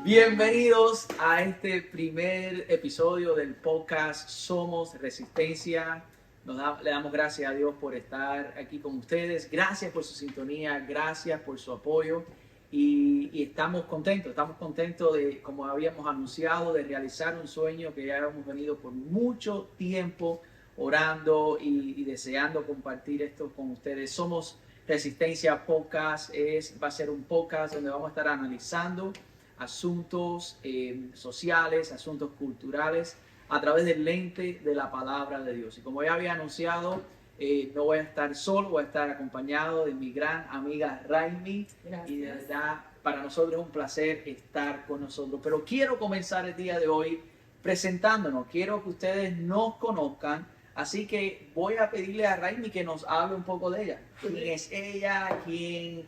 Bienvenidos a este primer episodio del podcast Somos Resistencia. Le damos gracias a Dios por estar aquí con ustedes. Gracias por su sintonía, gracias por su apoyo. Y estamos contentos de, como habíamos anunciado, de realizar un sueño que ya hemos venido por mucho tiempo orando y deseando compartir esto con ustedes. Somos Resistencia Podcast, va a ser un podcast donde vamos a estar analizando asuntos sociales, asuntos culturales, a través del lente de la palabra de Dios. Y como ya había anunciado, no voy a estar solo, voy a estar acompañado de mi gran amiga Raimi. Gracias. Y de verdad, para nosotros es un placer estar con nosotros. Pero quiero comenzar el día de hoy presentándonos. Quiero que ustedes nos conozcan. Así que voy a pedirle a Raimi que nos hable un poco de ella. ¿Quién es ella? ¿Quién?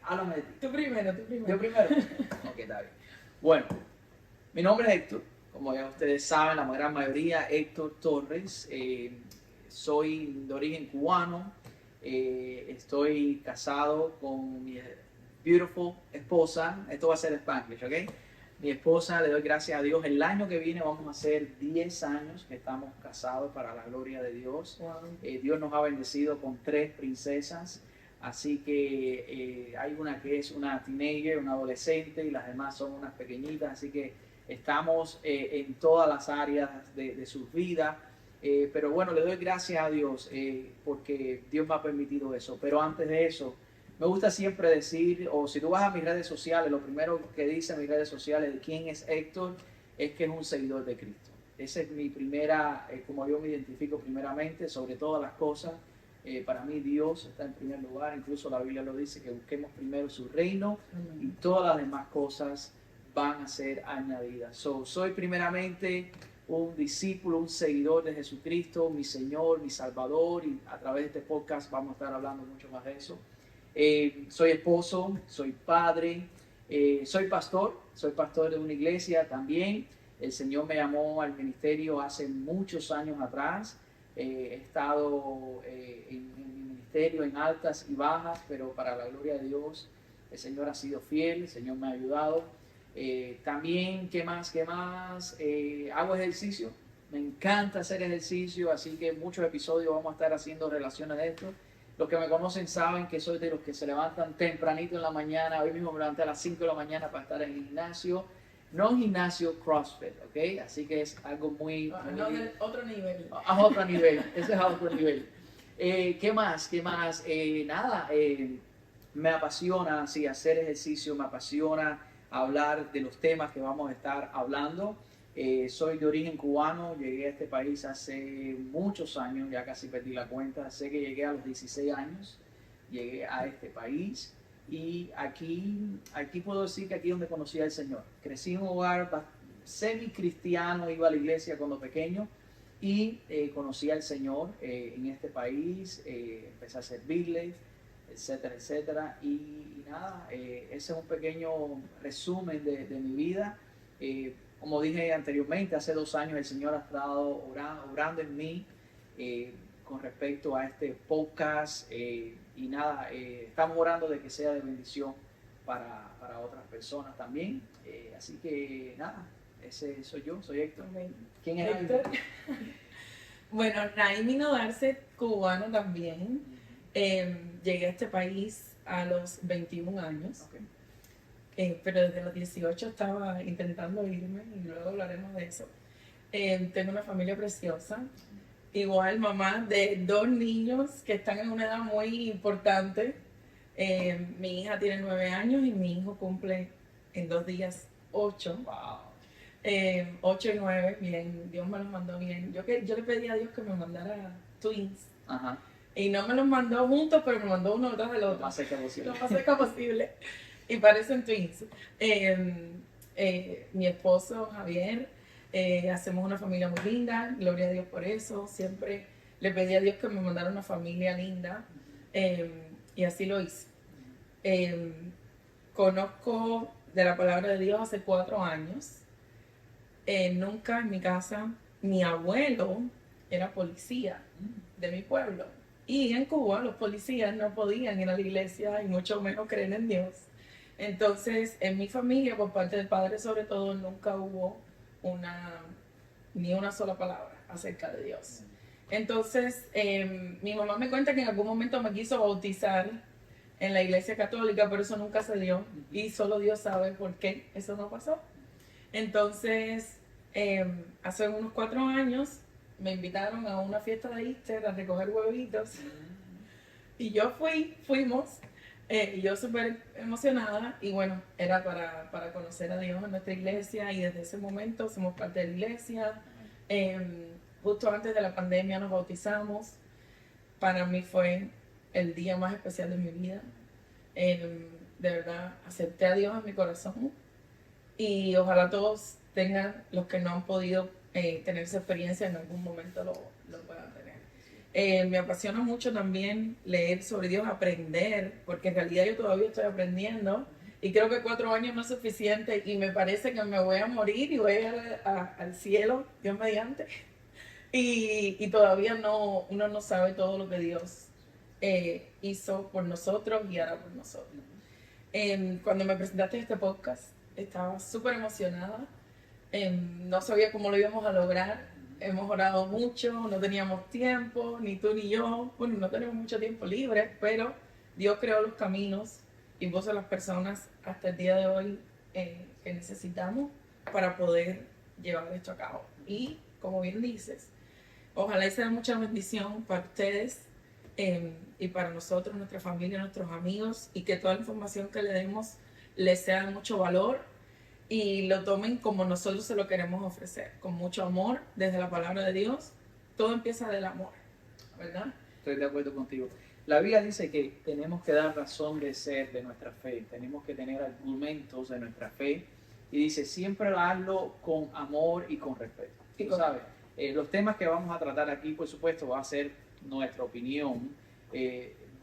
Háblame de ti. Tú primero. ¿Yo primero? Ok, está bien. Bueno, mi nombre es Héctor. Como ya ustedes saben, la gran mayoría, Héctor Torres. Soy de origen cubano. Estoy casado con mi beautiful esposa. Esto va a ser Spanglish, ¿ok? Mi esposa, le doy gracias a Dios. El año que viene vamos a hacer 10 años que estamos casados para la gloria de Dios. Wow. Dios nos ha bendecido con 3 princesas. Así que hay una que es una teenager, una adolescente, y las demás son unas pequeñitas. Así que estamos en todas las áreas de sus vidas. Pero bueno, le doy gracias a Dios porque Dios me ha permitido eso. Pero antes de eso, me gusta siempre decir, o si tú vas a mis redes sociales, lo primero que dice en mis redes sociales de quién es Héctor, es que es un seguidor de Cristo. Esa es mi primera, como yo me identifico primeramente, sobre todas las cosas. Para mí Dios está en primer lugar, incluso la Biblia lo dice, que busquemos primero su reino y todas las demás cosas van a ser añadidas. Soy primeramente un discípulo, un seguidor de Jesucristo, mi Señor, mi Salvador, y a través de este podcast vamos a estar hablando mucho más de eso. Soy esposo, soy padre, soy pastor de una iglesia también. El Señor me llamó al ministerio hace muchos años atrás. He estado en mi ministerio en altas y bajas, pero para la gloria de Dios el Señor ha sido fiel, el Señor me ha ayudado. También, ¿qué más? Hago ejercicio, me encanta hacer ejercicio, así que en muchos episodios vamos a estar haciendo relaciones de esto. Los que me conocen saben que soy de los que se levantan tempranito en la mañana. Hoy mismo me levanté a las 5 de la mañana para estar en el gimnasio. No gimnasio CrossFit, ¿ok? Así que es algo muy... No, de otro nivel. A otro nivel, ese es a otro nivel. ¿Qué más? Me apasiona, sí, hacer ejercicio, me apasiona hablar de los temas que vamos a estar hablando. Soy de origen cubano, llegué a este país hace muchos años, ya casi perdí la cuenta, sé que llegué a los 16 años, llegué a este país y aquí puedo decir que aquí es donde conocí al Señor. Crecí en un hogar semi-cristiano, iba a la iglesia cuando pequeño y conocí al Señor en este país, empecé a servirle, etcétera, etcétera. Y nada, ese es un pequeño resumen de mi vida. Como dije anteriormente, hace 2 años el Señor ha estado orando en mí con respecto a este podcast y nada, estamos orando de que sea de bendición para otras personas también. Así que nada, ese soy yo, soy Héctor. ¿Quién es Héctor? Bueno, Raimi Nodarse, cubano también. Llegué a este país a los 21 años. Okay. Pero desde los 18 estaba intentando irme y luego hablaremos de eso. Tengo una familia preciosa, igual mamá de 2 niños que están en una edad muy importante. Mi hija tiene 9 años y mi hijo cumple en 2 días 8. Wow. 8 y 9, bien, Dios me los mandó bien. Yo le pedí a Dios que me mandara twins. Ajá. Y no me los mandó juntos, pero me mandó uno detrás del otro. Lo más cerca posible. Lo más cerca posible. Y parecen twins. Mi esposo Javier, hacemos una familia muy linda, gloria a Dios por eso. Siempre le pedí a Dios que me mandara una familia linda y así lo hice. Conozco de la palabra de Dios hace 4 años. Nunca en mi casa, mi abuelo era policía de mi pueblo. Y en Cuba los policías no podían ir a la iglesia y mucho menos creen en Dios. Entonces, en mi familia, por parte del padre sobre todo, nunca hubo ni una sola palabra acerca de Dios. Entonces, mi mamá me cuenta que en algún momento me quiso bautizar en la iglesia católica, pero eso nunca se dio y solo Dios sabe por qué eso no pasó. Entonces, hace unos 4 años me invitaron a una fiesta de Easter a recoger huevitos y fuimos, y yo súper emocionada y bueno, era para conocer a Dios en nuestra iglesia y desde ese momento somos parte de la iglesia. Justo antes de la pandemia nos bautizamos. Para mí fue el día más especial de mi vida. De verdad, acepté a Dios en mi corazón y ojalá todos tengan, los que no han podido tener esa experiencia en algún momento lo puedan tener. Me apasiona mucho también leer sobre Dios, aprender, porque en realidad yo todavía estoy aprendiendo y creo que 4 años no es suficiente y me parece que me voy a morir y voy a ir al cielo, Dios mediante. Y todavía uno no sabe todo lo que Dios hizo por nosotros y hará por nosotros. Cuando me presentaste este podcast, estaba súper emocionada. No sabía cómo lo íbamos a lograr. Hemos orado mucho, no teníamos tiempo, ni tú ni yo. Bueno, no tenemos mucho tiempo libre, pero Dios creó los caminos y puso a las personas hasta el día de hoy que necesitamos para poder llevar esto a cabo. Y, como bien dices, ojalá y sea mucha bendición para ustedes y para nosotros, nuestra familia, nuestros amigos, y que toda la información que le demos les sea de mucho valor y lo tomen como nosotros se lo queremos ofrecer, con mucho amor, desde la palabra de Dios. Todo empieza del amor, ¿verdad? Estoy de acuerdo contigo. La Biblia dice que tenemos que dar razón de ser de nuestra fe, tenemos que tener argumentos de nuestra fe, y dice siempre hazlo con amor y con respeto. ¿Tú sabes? Los temas que vamos a tratar aquí, por supuesto, va a ser nuestra opinión,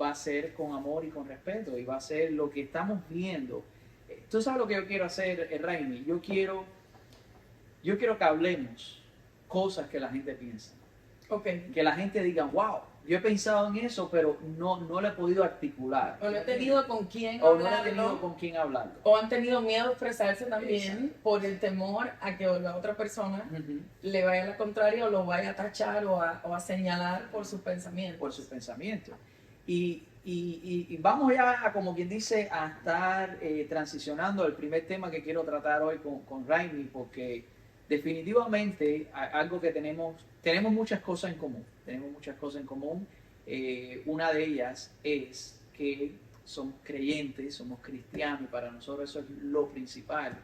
va a ser con amor y con respeto, y va a ser lo que estamos viendo. Tú sabes lo que yo quiero hacer, Raimi. Yo quiero que hablemos cosas que la gente piensa. Okay. Que la gente diga, wow, yo he pensado en eso, pero no lo he podido articular. O no he tenido con quién hablarlo. O no he tenido con quién hablarlo. O han tenido miedo a expresarse también. Exacto. Por el temor a que la otra persona le vaya a la contraria o lo vaya a tachar o a señalar por sus pensamientos. Por sus pensamientos. Y vamos ya, como quien dice, a estar transicionando al primer tema que quiero tratar hoy con Raimi, porque definitivamente algo que tenemos muchas cosas en común. Tenemos muchas cosas en común. Una de ellas es que somos creyentes, somos cristianos, y para nosotros eso es lo principal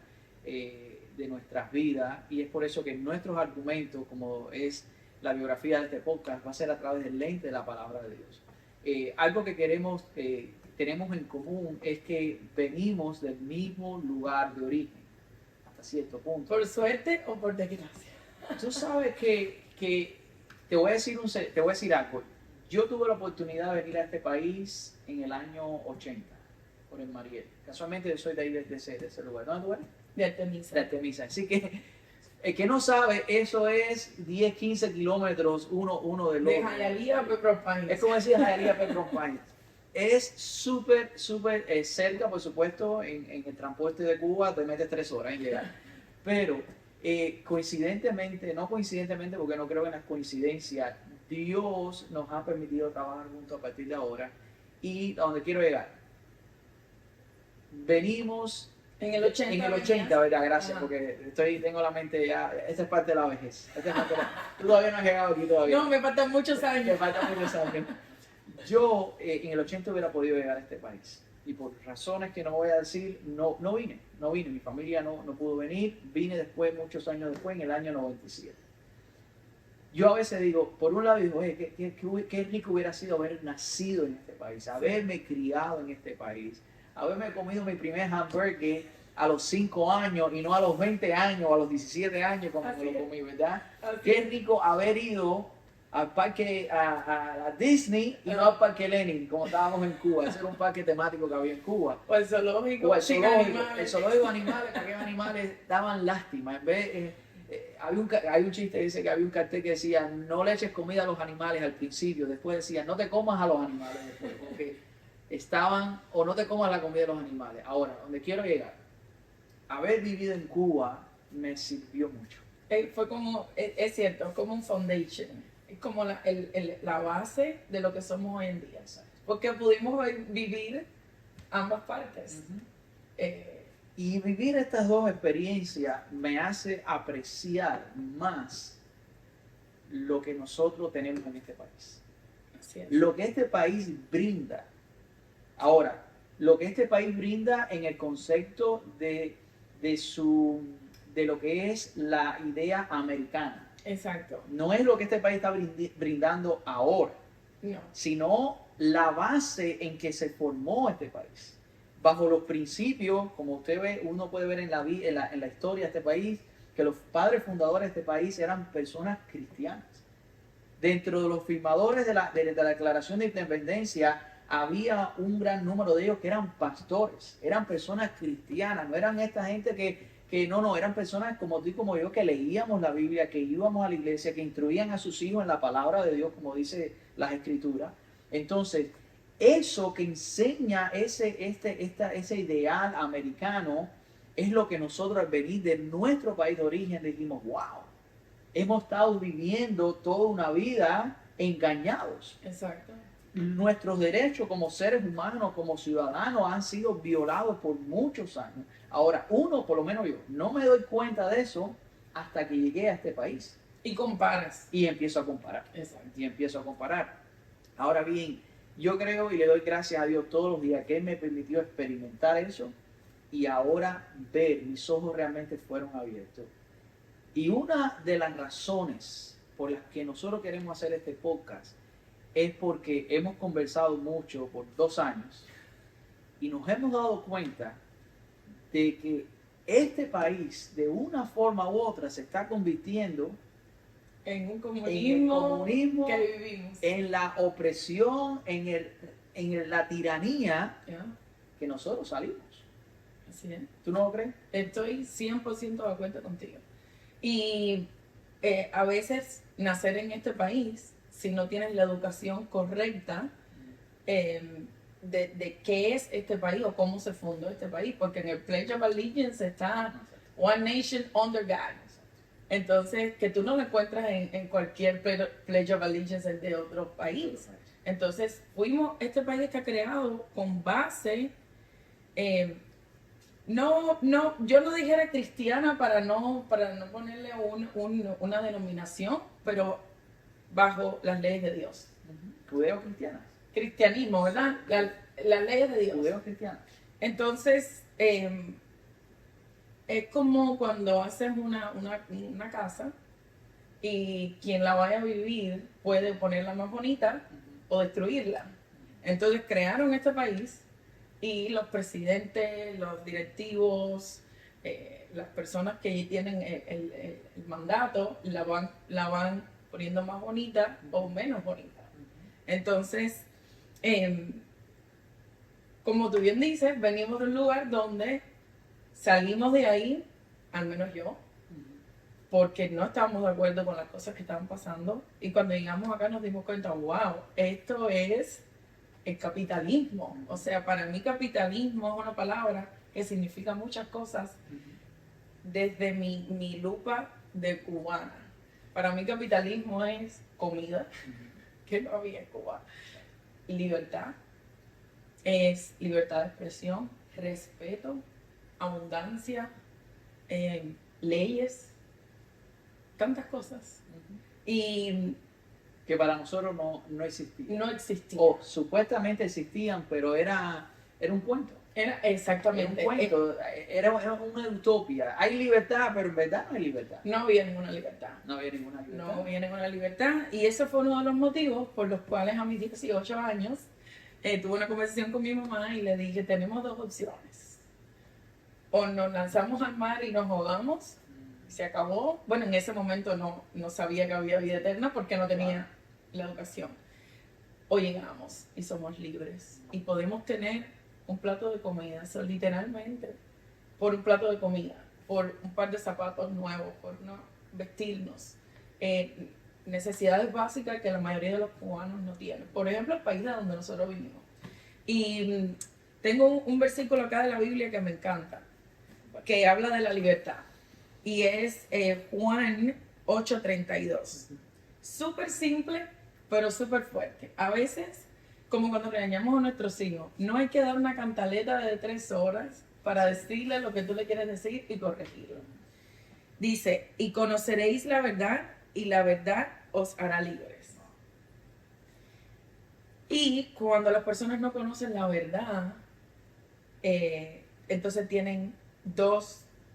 de nuestras vidas, y es por eso que nuestros argumentos, como es la biografía de este podcast, va a ser a través del lente de la palabra de Dios. Algo que tenemos en común es que venimos del mismo lugar de origen, hasta cierto punto. ¿Por suerte o por desgracia? Tú sabes que te voy a decir algo. Yo tuve la oportunidad de venir a este país en el año 80, por el Mariel. Casualmente yo soy de ahí, de ese lugar. ¿Dónde tú eres? De Artemisa. De Artemisa. Así que el que no sabe, eso es 10, 15 kilómetros uno del otro. De Hialeah a Pembroke Pines. Es como decir Hialeah a Pembroke Pines. Es súper cerca, por supuesto. En el transporte de Cuba te metes 3 horas en llegar. Pero no coincidentemente, porque no creo en las coincidencias, Dios nos ha permitido trabajar juntos a partir de ahora. Y a donde quiero llegar, venimos en el 80. En el 80, ¿verdad? Gracias, porque tengo la mente ya, esta es parte de la vejez. Tú todavía no has llegado aquí todavía. No, me faltan muchos años. Me faltan muchos años. Yo en el 80 hubiera podido llegar a este país. Y por razones que no voy a decir, no vine. Mi familia no pudo venir. Vine después, muchos años después, en el año 97. Yo a veces digo, por un lado digo, qué rico hubiera sido haber nacido en este país, haberme criado en este país, haberme comido mi primer hamburger a los 5 años y no a los 20 años o a los 17 años como me lo comí, ¿verdad? Qué rico haber ido al parque, a Disney y no al parque Lenin, como estábamos en Cuba. Ese era un parque temático que había en Cuba. O el zoológico. El zoológico de animales, que aquellos animales daban lástima. En vez, hay un chiste que dice que había un cartel que decía, no le eches comida a los animales al principio, después decía, no te comas a los animales después, porque estaban, o no te comas la comida de los animales. Ahora, donde quiero llegar, haber vivido en Cuba me sirvió mucho. Fue como, es cierto, como un foundation, es como la base de lo que somos hoy en día, porque pudimos vivir ambas partes. Uh-huh. Y vivir estas dos experiencias me hace apreciar más lo que nosotros tenemos en este país. Así es. Lo que este país brinda. Ahora, lo que este país brinda en el concepto de lo que es la idea americana. Exacto. No es lo que este país está brindando ahora, no, sino la base en que se formó este país. Bajo los principios, como usted ve, uno puede ver en la historia de este país, que los padres fundadores de este país eran personas cristianas. Dentro de los firmadores de la Declaración de Independencia, había un gran número de ellos que eran pastores, eran personas cristianas, no eran esta gente que no, eran personas como tú y como yo que leíamos la Biblia, que íbamos a la iglesia, que instruían a sus hijos en la palabra de Dios, como dice las Escrituras. Entonces, eso que enseña ese ideal americano es lo que nosotros al venir de nuestro país de origen dijimos, wow, hemos estado viviendo toda una vida engañados. Exacto. Nuestros derechos como seres humanos, como ciudadanos, han sido violados por muchos años. Ahora, por lo menos yo, no me doy cuenta de eso hasta que llegué a este país. Y comparas. Y empiezo a comparar. Exacto. Y empiezo a comparar. Ahora bien, yo creo y le doy gracias a Dios todos los días que Él me permitió experimentar eso y ahora ver, mis ojos realmente fueron abiertos. Y una de las razones por las que nosotros queremos hacer este podcast es porque hemos conversado mucho por 2 años y nos hemos dado cuenta de que este país de una forma u otra se está convirtiendo en un el comunismo que vivimos, en la opresión, en la tiranía que nosotros salimos. Así es. ¿Tú no lo crees? Estoy 100% de acuerdo contigo. Y a veces nacer en este país, si no tienes la educación correcta de qué es este país o cómo se fundó este país, porque en el Pledge of Allegiance está One Nation Under God. Entonces, que tú no lo encuentras en cualquier Pledge of Allegiance de otro país. Entonces, este país está creado con base, yo no dijera cristiana para no ponerle una denominación, pero bajo las leyes de Dios. Judeo-cristianas. Cristianismo, ¿verdad? Las leyes de Dios. Judeo-cristianas. Entonces, es como cuando haces una casa y quien la vaya a vivir puede ponerla más bonita o destruirla. Entonces crearon este país y los presidentes, los directivos, las personas que tienen el mandato la van poniendo más bonita o menos bonita. Entonces, como tú bien dices, venimos de un lugar donde salimos de ahí, al menos yo, porque no estábamos de acuerdo con las cosas que estaban pasando. Y cuando llegamos acá nos dimos cuenta, wow, esto es el capitalismo. O sea, para mí capitalismo es una palabra que significa muchas cosas desde mi lupa de cubana. Para mí capitalismo es comida, que no había en Cuba. Libertad, es libertad de expresión, respeto, abundancia, leyes, tantas cosas. Y que para nosotros no existían. No existían. O supuestamente existían, pero era un cuento. Era exactamente. Era un cuento, era una utopía. Hay libertad, pero en verdad no hay libertad. No había ninguna libertad. No había ninguna libertad. No había ninguna libertad. Y ese fue uno de los motivos por los cuales a mis 18 años tuve una conversación con mi mamá y le dije, tenemos 2 opciones. O nos lanzamos al mar y nos ahogamos, se acabó. Bueno, en ese momento no sabía que había vida eterna porque no tenía la educación. O llegamos y somos libres y podemos tener un plato de comida, eso literalmente, por un plato de comida, por un par de zapatos nuevos, por no vestirnos, necesidades básicas que la mayoría de los cubanos no tienen. Por ejemplo, el país de donde nosotros vivimos. Y tengo un versículo acá de la Biblia que me encanta, que habla de la libertad. Y es Juan 8:32. Súper simple, pero súper fuerte. A veces, como cuando regañamos a nuestros hijos, no hay que dar una cantaleta de 3 horas para decirle lo que tú le quieres decir y corregirlo. Dice, y conoceréis la verdad, y la verdad os hará libres. Y cuando las personas no conocen la verdad, entonces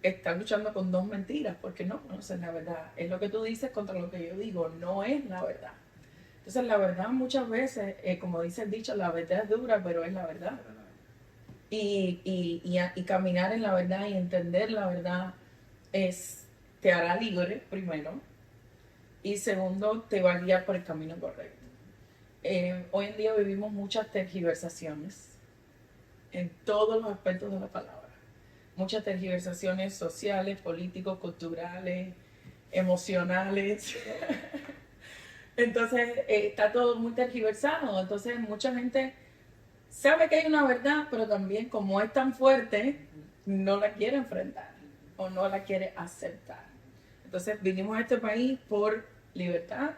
están luchando con dos mentiras porque no conocen la verdad. Es lo que tú dices contra lo que yo digo, no es la verdad. Entonces la verdad muchas veces, como dice el dicho, la verdad es dura, pero es la verdad. Y caminar en la verdad y entender la verdad te hará libre, primero, y segundo, te va a guiar por el camino correcto. Hoy en día vivimos muchas tergiversaciones en todos los aspectos de la palabra. Muchas tergiversaciones sociales, políticos, culturales, emocionales. Entonces está todo muy tergiversado. Entonces mucha gente sabe que hay una verdad, pero también como es tan fuerte, no la quiere enfrentar o no la quiere aceptar. Entonces vinimos a este país por libertad,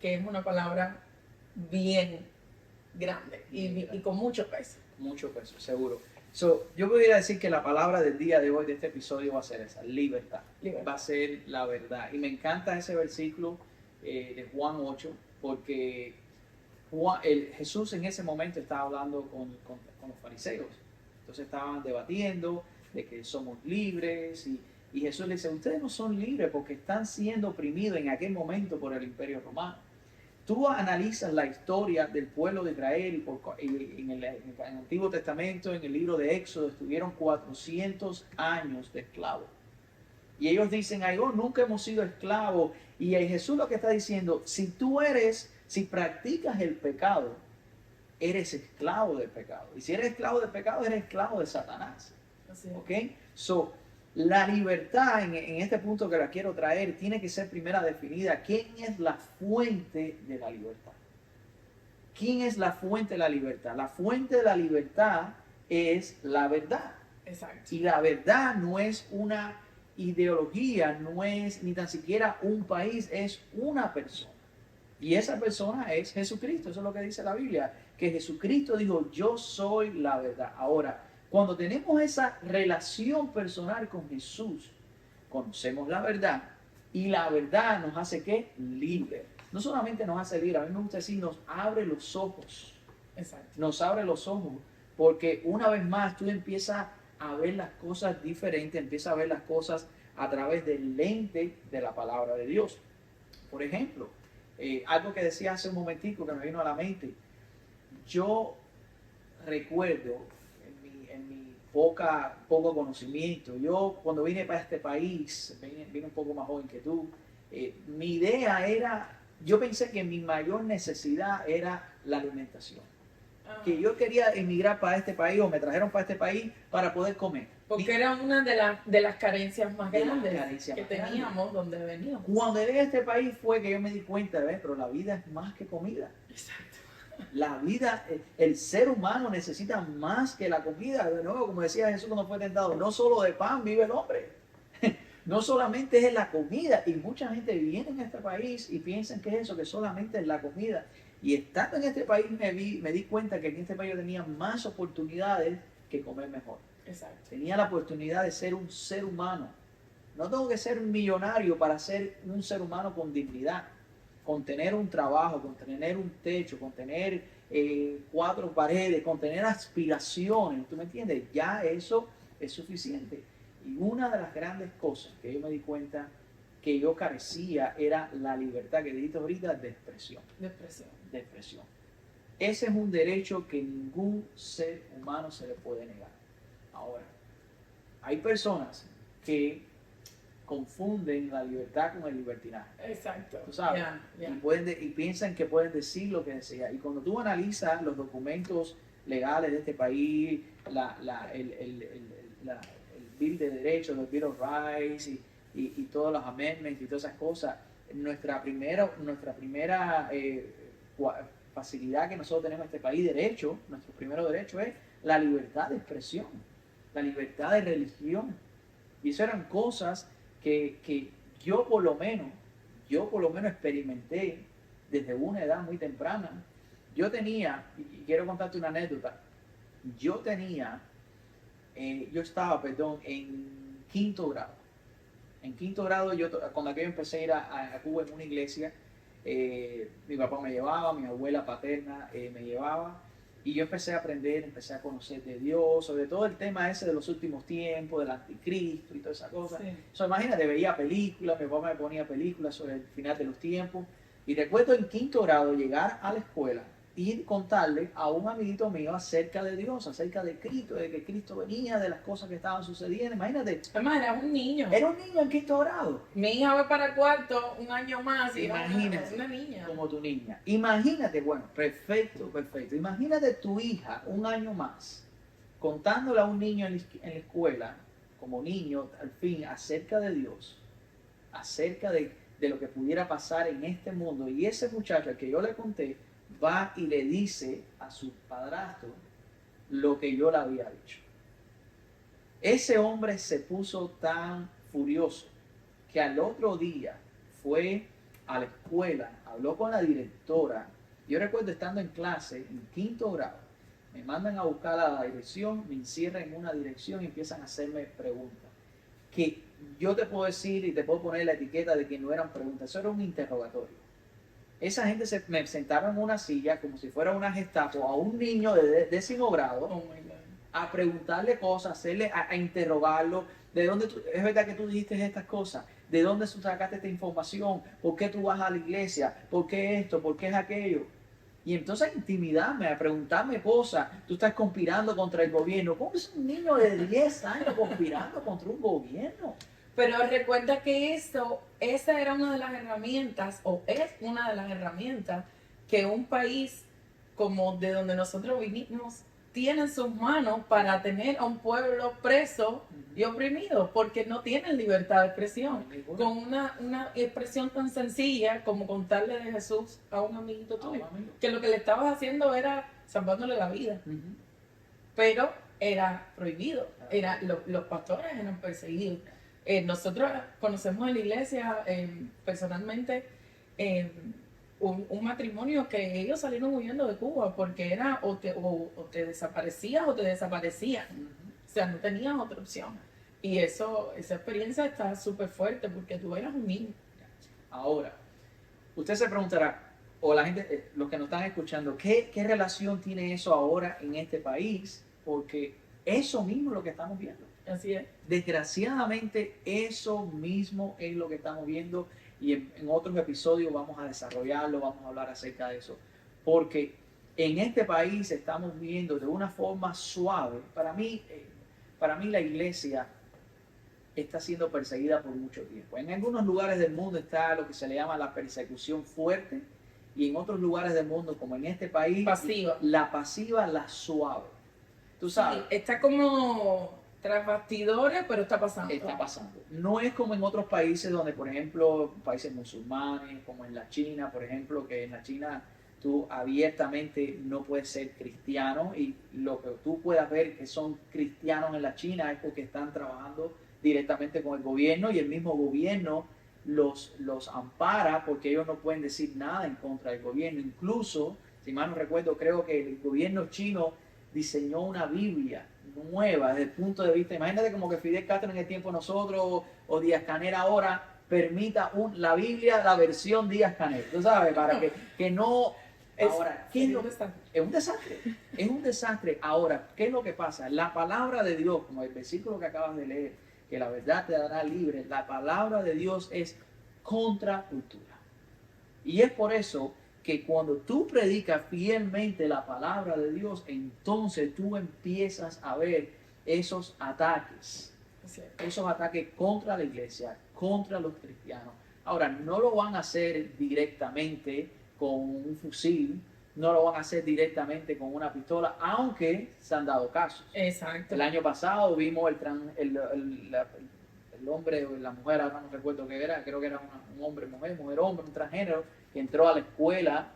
que es una palabra bien grande y con mucho peso. Mucho peso, seguro. Yo podría decir que la palabra del día de hoy, de este episodio, va a ser esa, libertad. Va a ser la verdad. Y me encanta ese versículo de Juan 8, porque Jesús en ese momento estaba hablando con los fariseos. Entonces estaban debatiendo de que somos libres y Jesús le dice, ustedes no son libres porque están siendo oprimidos en aquel momento por el Imperio Romano. Tú analizas la historia del pueblo de Israel en el Antiguo Testamento, en el libro de Éxodo, estuvieron 400 años de esclavos. Y ellos dicen, ay, nunca hemos sido esclavos. Y Jesús lo que está diciendo, si practicas el pecado, eres esclavo del pecado. Y si eres esclavo del pecado, eres esclavo de Satanás. ¿Ok? La libertad, en este punto que la quiero traer, tiene que ser primero definida. ¿Quién es la fuente de la libertad? ¿Quién es la fuente de la libertad? La fuente de la libertad es la verdad. Exacto. Y la verdad no es una ideología, no es ni tan siquiera un país, es una persona. Y esa persona es Jesucristo. Eso es lo que dice la Biblia, que Jesucristo dijo, yo soy la verdad. Ahora, cuando tenemos esa relación personal con Jesús, conocemos la verdad y la verdad nos hace ¿qué? Libre. No solamente nos hace libre, a mí me gusta decir, nos abre los ojos. Exacto. Nos abre los ojos, porque una vez más tú empiezas a ver las cosas diferentes, empiezas a ver las cosas a través del lente de la palabra de Dios. Por ejemplo, algo que decía hace un momentico que me vino a la mente, yo recuerdo en mi poco conocimiento, yo cuando vine para este país, vine un poco más joven que tú, mi idea era, yo pensé que mi mayor necesidad era la alimentación. Que yo quería emigrar para este país o me trajeron para este país para poder comer. Porque era una de las carencias más grandes que teníamos donde veníamos. Cuando llegué a este país fue que yo me di cuenta, pero la vida es más que comida. Exacto. La vida, el ser humano necesita más que la comida. De nuevo, como decía Jesús cuando fue tentado, no solo de pan vive el hombre. No solamente es la comida. Y mucha gente viene en este país y piensan que es eso, que solamente es la comida. Y estando en este país me di cuenta que en este país yo tenía más oportunidades que comer mejor. Exacto. Tenía la oportunidad de ser un ser humano. No tengo que ser un millonario para ser un ser humano con dignidad, con tener un trabajo, con tener un techo, con tener 4 paredes, con tener aspiraciones. ¿Tú me entiendes? Ya eso es suficiente. Y una de las grandes cosas que yo me di cuenta que yo carecía era la libertad que dijiste ahorita de expresión. De expresión. Ese es un derecho que ningún ser humano se le puede negar. Ahora, hay personas que confunden la libertad con el libertinaje. Exacto. ¿Tú sabes? Y piensan que pueden decir lo que desean. Y cuando tú analizas los documentos legales de este país, el Bill de Derechos, los Bill of Rights y todos los amendments y todas esas cosas, nuestra primera facilidad que nosotros tenemos en este país, derecho, nuestro primer derecho es la libertad de expresión, la libertad de religión. Y eso eran cosas que yo por lo menos experimenté desde una edad muy temprana. Yo tenía, y quiero contarte una anécdota, yo estaba, en quinto grado. En quinto grado, cuando yo empecé a ir a Cuba en una iglesia, mi papá me llevaba, mi abuela paterna me llevaba, y yo empecé a aprender, empecé a conocer de Dios, sobre todo el tema ese de los últimos tiempos, del anticristo y toda esa cosa. Sí. So, imagínate, veía películas, mi papá me ponía películas sobre el final de los tiempos, y recuerdo en quinto grado llegar a la escuela y contarle a un amiguito mío acerca de Dios, acerca de Cristo, de que Cristo venía, de las cosas que estaban sucediendo. Imagínate. Además, era un niño. Era un niño en quinto grado. Mi hija va para cuarto, un año más, y Imagínate, una niña. como tu niña. Imagínate, bueno, perfecto. Imagínate tu hija un año más, contándole a un niño en la escuela, como niño, al fin, acerca de Dios, acerca de lo que pudiera pasar en este mundo. Y ese muchacho al que yo le conté, va y le dice a su padrastro lo que yo le había dicho. Ese hombre se puso tan furioso que al otro día fue a la escuela, habló con la directora. Yo recuerdo estando en clase, en quinto grado, me mandan a buscar a la dirección, me encierran en una dirección y empiezan a hacerme preguntas. Que yo te puedo decir y te puedo poner la etiqueta de que no eran preguntas, eso era un interrogatorio. Esa gente me sentaron en una silla como si fuera una gestapo a un niño de décimo grado a preguntarle cosas, a interrogarlo. ¿De dónde es verdad que tú dijiste estas cosas? ¿De dónde tú sacaste esta información? ¿Por qué tú vas a la iglesia? ¿Por qué esto? ¿Por qué es aquello? Y entonces a intimidarme, a preguntarme cosas. Tú estás conspirando contra el gobierno. ¿Cómo es un niño de 10 años conspirando contra un gobierno? Pero recuerda que esa era una de las herramientas, o es una de las herramientas que un país como de donde nosotros vinimos tiene en sus manos para tener a un pueblo preso y oprimido, porque no tienen libertad de expresión. Con una expresión tan sencilla como contarle de Jesús a un amiguito tuyo, que lo que le estabas haciendo era salvándole la vida. Pero era prohibido, los pastores eran perseguidos. Nosotros conocemos en la iglesia personalmente un matrimonio que ellos salieron huyendo de Cuba porque era o te desaparecías o te desaparecían. O sea, no tenías otra opción. Y esa experiencia está súper fuerte porque tú eras un niño. Ahora, usted se preguntará, o la gente, los que nos están escuchando, ¿qué relación tiene eso ahora en este país? Porque eso mismo es lo que estamos viendo. Así es. Desgraciadamente, eso mismo es lo que estamos viendo y en otros episodios vamos a desarrollarlo, vamos a hablar acerca de eso. Porque en este país estamos viendo de una forma suave. Para mí la iglesia está siendo perseguida por mucho tiempo. En algunos lugares del mundo está lo que se le llama la persecución fuerte y en otros lugares del mundo, como en este país, la pasiva, la suave. Tú sabes. Sí, está como tras bastidores, pero está pasando. Está pasando. No es como en otros países donde, por ejemplo, países musulmanes, como en la China, por ejemplo, que en la China tú abiertamente no puedes ser cristiano y lo que tú puedas ver que son cristianos en la China es porque están trabajando directamente con el gobierno y el mismo gobierno los ampara porque ellos no pueden decir nada en contra del gobierno. Incluso, si mal no recuerdo, creo que el gobierno chino diseñó una Biblia nueva desde el punto de vista, imagínate como que Fidel Castro en el tiempo de nosotros o Díaz-Canel ahora permita la Biblia, la versión Díaz-Canel, tú sabes, para que no... Ahora, ¿qué es lo que está? Es un desastre, es un desastre. Ahora, ¿qué es lo que pasa? La palabra de Dios, como el versículo que acabas de leer, que la verdad te hará libre, la palabra de Dios es contracultura. Y es por eso que cuando tú predicas fielmente la palabra de Dios, entonces tú empiezas a ver esos ataques contra la iglesia, contra los cristianos. Ahora, no lo van a hacer directamente con un fusil, no lo van a hacer directamente con una pistola, aunque se han dado casos. Exacto. El año pasado vimos el hombre o la mujer, ahora no recuerdo qué era, creo que era un hombre, mujer, hombre, un transgénero, que entró a la escuela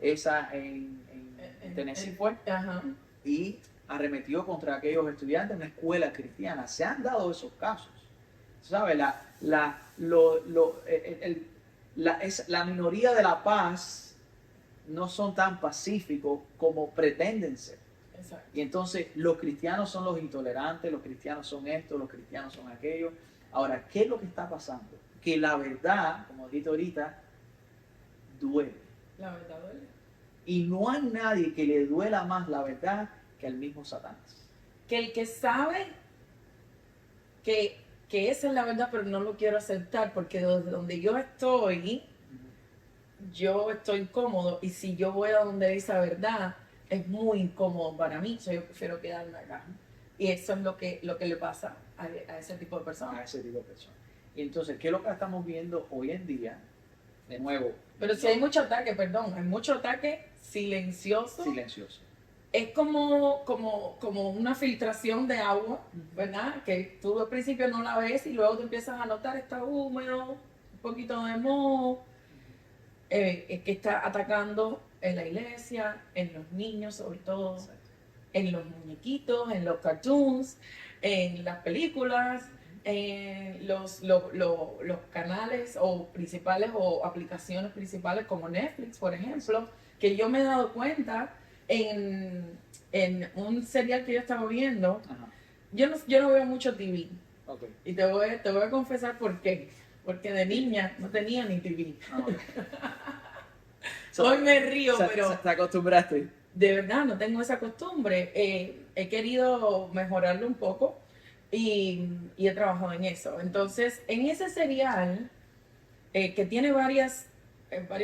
esa en Tennessee fue, Ajá. y arremetió contra aquellos estudiantes en una escuela cristiana. Se han dado esos casos. ¿Sabes? La minoría de La Paz no son tan pacíficos como pretenden ser. Exacto. Y entonces los cristianos son los intolerantes, los cristianos son esto, los cristianos son aquello. Ahora, ¿qué es lo que está pasando? Que la verdad, como dije ahorita, duele. La verdad duele. Y no hay nadie que le duela más la verdad que el mismo Satanás. Que el que sabe que esa es la verdad, pero no lo quiero aceptar, porque desde donde yo estoy incómodo, y si yo voy a donde esa verdad, es muy incómodo para mí, yo prefiero quedarme acá. Y eso es lo que le pasa a ese tipo de personas. A ese tipo de personas. Y entonces, ¿qué es lo que estamos viendo hoy en día? De nuevo. Pero si hay mucho ataque, perdón, hay mucho ataque silencioso. Silencioso. Es como una filtración de agua, ¿verdad? Que tú al principio no la ves y luego tú empiezas a notar, está húmedo, un poquito de moho. Es que está atacando en la iglesia, en los niños sobre todo, Exacto. en los muñequitos, en los cartoons, en las películas, en los canales o principales o aplicaciones principales como Netflix, por ejemplo, que yo me he dado cuenta en un serial que yo estaba viendo. Ajá. Yo no veo mucho TV. Okay. Y te voy a confesar por qué. Porque de niña no tenía ni TV. Okay. Hoy me río, pero ¿Te acostumbraste? de verdad no tengo esa costumbre. He querido mejorarlo un poco y he trabajado en eso. Entonces, en ese serial, que tiene varios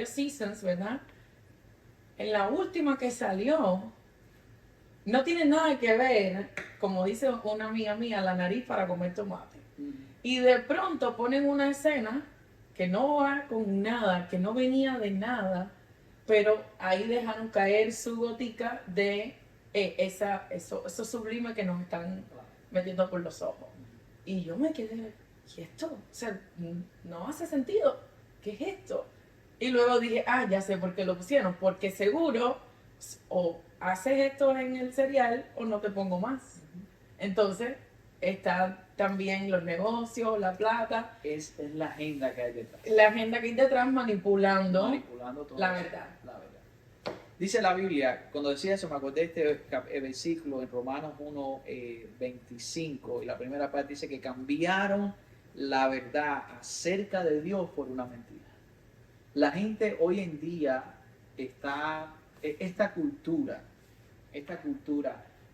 seasons, ¿verdad? En la última que salió, no tiene nada que ver, como dice una amiga mía, la nariz para comer tomate. Y de pronto ponen una escena que no va con nada, que no venía de nada, pero ahí dejaron caer su gotica de eso sublime que nos están metiendo por los ojos. Y yo me quedé, ¿y esto? O sea, no hace sentido. ¿Qué es esto? Y luego dije, ya sé por qué lo pusieron, porque seguro o haces esto en el serial o no te pongo más. Entonces, está también los negocios, la plata. Es la agenda que hay detrás. La agenda que hay detrás manipulando todo la verdad. Dice la Biblia, cuando decía eso me acordé de este versículo en Romanos 1, 25, y la primera parte dice que cambiaron la verdad acerca de Dios por una mentira. La gente hoy en día esta cultura